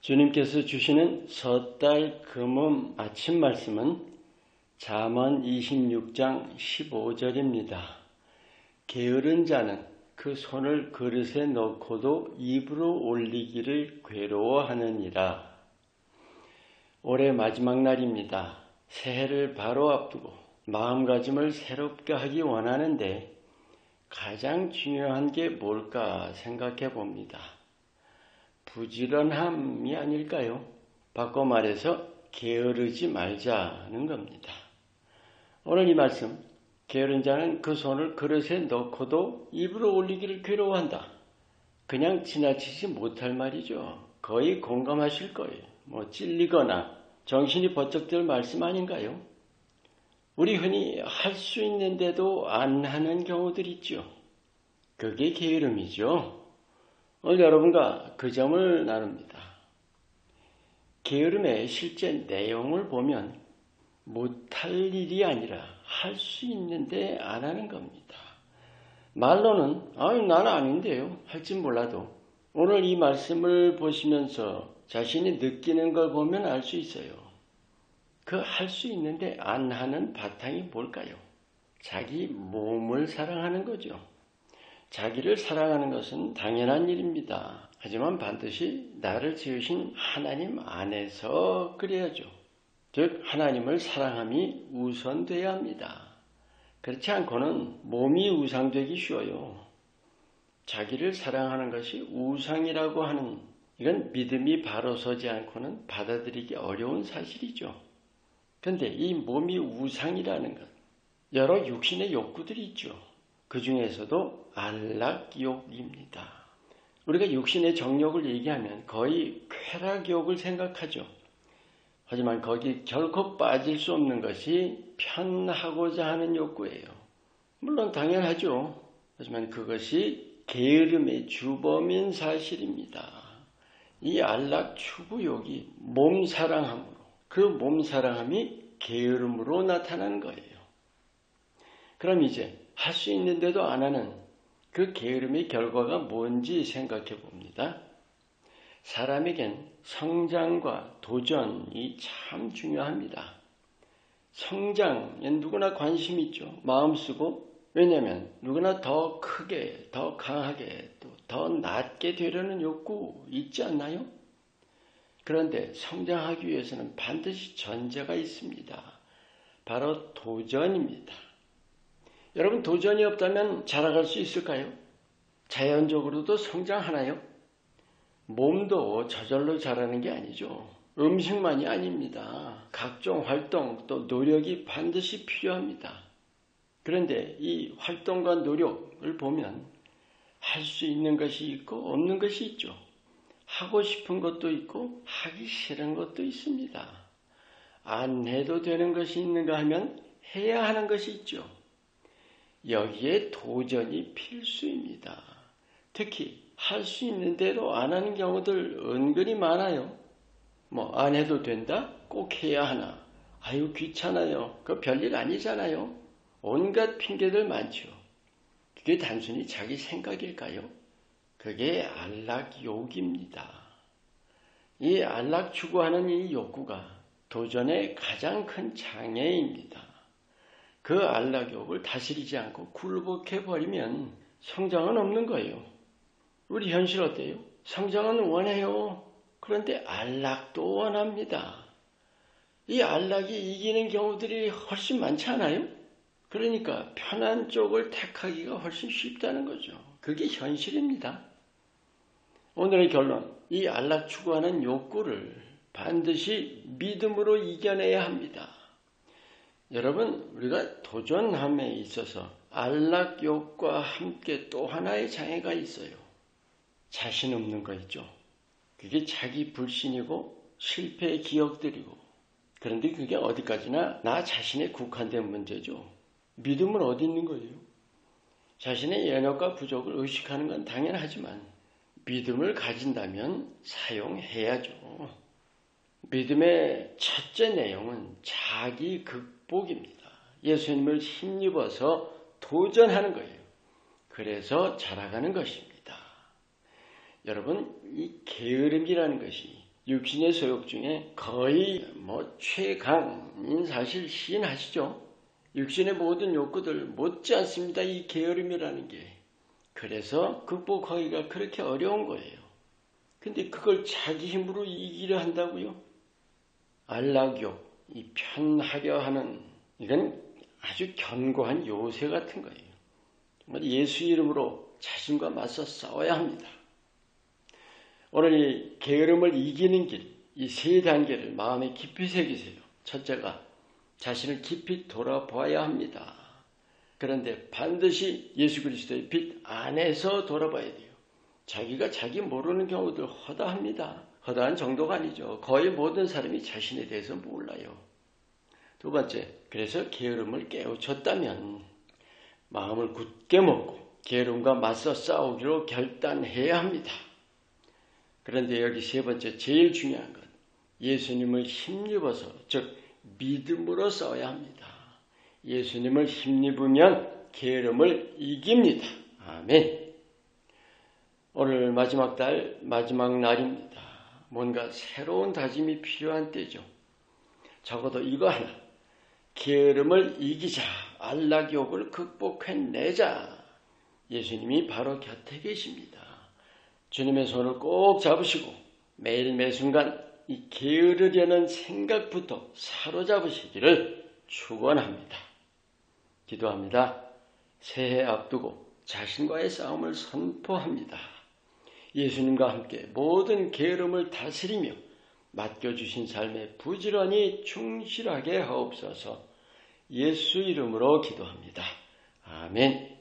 주님께서 주시는 섣달 금음 아침 말씀은 잠언 26장 15절입니다. 게으른 자는 그 손을 그릇에 넣고도 입으로 올리기를 괴로워하느니라. 올해 마지막 날입니다. 새해를 바로 앞두고 마음가짐을 새롭게 하기 원하는데 가장 중요한 게 뭘까 생각해 봅니다. 부지런함이 아닐까요? 바꿔 말해서 게으르지 말자는 겁니다. 오늘 이 말씀, 게으른 자는 그 손을 그릇에 넣고도 입으로 올리기를 괴로워한다. 그냥 지나치지 못할 말이죠. 거의 공감하실 거예요. 찔리거나 정신이 번쩍 들 말씀 아닌가요? 우리 흔히 할 수 있는데도 안 하는 경우들 있죠. 그게 게으름이죠. 오늘 여러분과 그 점을 나눕니다. 게으름의 실제 내용을 보면 못할 일이 아니라 할 수 있는데 안 하는 겁니다. 말로는 나는 아닌데요. 할진 몰라도 오늘 이 말씀을 보시면서 자신이 느끼는 걸 보면 알 수 있어요. 그 할 수 있는데 안 하는 바탕이 뭘까요? 자기 몸을 사랑하는 거죠. 자기를 사랑하는 것은 당연한 일입니다. 하지만 반드시 나를 지으신 하나님 안에서 그래야죠. 즉 하나님을 사랑함이 우선돼야 합니다. 그렇지 않고는 몸이 우상되기 쉬워요. 자기를 사랑하는 것이 우상이라고 하는 이건 믿음이 바로 서지 않고는 받아들이기 어려운 사실이죠. 그런데 이 몸이 우상이라는 것, 여러 육신의 욕구들이 있죠. 그 중에서도 안락욕입니다. 우리가 육신의 정욕을 얘기하면 거의 쾌락욕을 생각하죠. 하지만 거기 결코 빠질 수 없는 것이 편하고자 하는 욕구예요. 물론 당연하죠. 하지만 그것이 게으름의 주범인 사실입니다. 이 안락 추구욕이 몸사랑함으로, 그 몸사랑함이 게으름으로 나타나는 거예요. 그럼 이제 할 수 있는데도 안 하는 그 게으름의 결과가 뭔지 생각해 봅니다. 사람에겐 성장과 도전이 참 중요합니다. 성장에 누구나 관심 있죠. 마음 쓰고. 왜냐하면 누구나 더 크게, 더 강하게, 또 더 낫게 되려는 욕구 있지 않나요? 그런데 성장하기 위해서는 반드시 전제가 있습니다. 바로 도전입니다. 여러분, 도전이 없다면 자라갈 수 있을까요? 자연적으로도 성장하나요? 몸도 저절로 자라는 게 아니죠. 음식만이 아닙니다. 각종 활동 또 노력이 반드시 필요합니다. 그런데 이 활동과 노력을 보면 할 수 있는 것이 있고 없는 것이 있죠. 하고 싶은 것도 있고 하기 싫은 것도 있습니다. 안 해도 되는 것이 있는가 하면 해야 하는 것이 있죠. 여기에 도전이 필수입니다. 특히 할 수 있는데도 안 하는 경우들 은근히 많아요. 안 해도 된다? 꼭 해야 하나? 아유 귀찮아요. 그거 별일 아니잖아요. 온갖 핑계들 많죠. 그게 단순히 자기 생각일까요? 그게 안락욕입니다. 이 안락 추구하는 이 욕구가 도전의 가장 큰 장애입니다. 그 안락욕을 다스리지 않고 굴복해버리면 성장은 없는 거예요. 우리 현실 어때요? 성장은 원해요. 그런데 안락도 원합니다. 이 안락이 이기는 경우들이 훨씬 많지 않아요? 그러니까 편한 쪽을 택하기가 훨씬 쉽다는 거죠. 그게 현실입니다. 오늘의 결론, 이 안락 추구하는 욕구를 반드시 믿음으로 이겨내야 합니다. 여러분, 우리가 도전함에 있어서 안락욕과 함께 또 하나의 장애가 있어요. 자신 없는 거 있죠. 그게 자기 불신이고 실패의 기억들이고, 그런데 그게 어디까지나 나 자신에 국한된 문제죠. 믿음은 어디 있는 거예요? 자신의 연약과 부족을 의식하는 건 당연하지만 믿음을 가진다면 사용해야죠. 믿음의 첫째 내용은 자기 극복입니다. 예수님을 힘입어서 도전하는 거예요. 그래서 자라가는 것입니다. 여러분, 이 게으름이라는 것이 육신의 소욕 중에 거의 최강인 사실 시인하시죠. 육신의 모든 욕구들 못지 않습니다. 이 게으름이라는 게. 그래서 극복하기가 그렇게 어려운 거예요. 근데 그걸 자기 힘으로 이기려 한다고요? 안락욕, 이 편하려 하는, 이건 아주 견고한 요새 같은 거예요. 정말 예수 이름으로 자신과 맞서 싸워야 합니다. 오늘 이 게으름을 이기는 길, 이 세 단계를 마음에 깊이 새기세요. 첫째가 자신을 깊이 돌아보아야 합니다. 그런데 반드시 예수 그리스도의 빛 안에서 돌아봐야 돼요. 자기가 자기 모르는 경우들 허다합니다. 허다한 정도가 아니죠. 거의 모든 사람이 자신에 대해서 몰라요. 두 번째, 그래서 게으름을 깨우쳤다면 마음을 굳게 먹고 게으름과 맞서 싸우기로 결단해야 합니다. 그런데 여기 세 번째, 제일 중요한 건 예수님을 힘입어서, 즉 믿음으로 싸워야 합니다. 예수님을 힘입으면 게으름을 이깁니다. 아멘. 오늘 마지막 달, 마지막 날입니다. 뭔가 새로운 다짐이 필요한 때죠. 적어도 이거 하나, 게으름을 이기자, 안락욕을 극복해내자. 예수님이 바로 곁에 계십니다. 주님의 손을 꼭 잡으시고 매일 매순간 이 게으르려는 생각부터 사로잡으시기를 축원합니다. 기도합니다. 새해 앞두고 자신과의 싸움을 선포합니다. 예수님과 함께 모든 게으름을 다스리며 맡겨주신 삶에 부지런히 충실하게 하옵소서. 예수 이름으로 기도합니다. 아멘.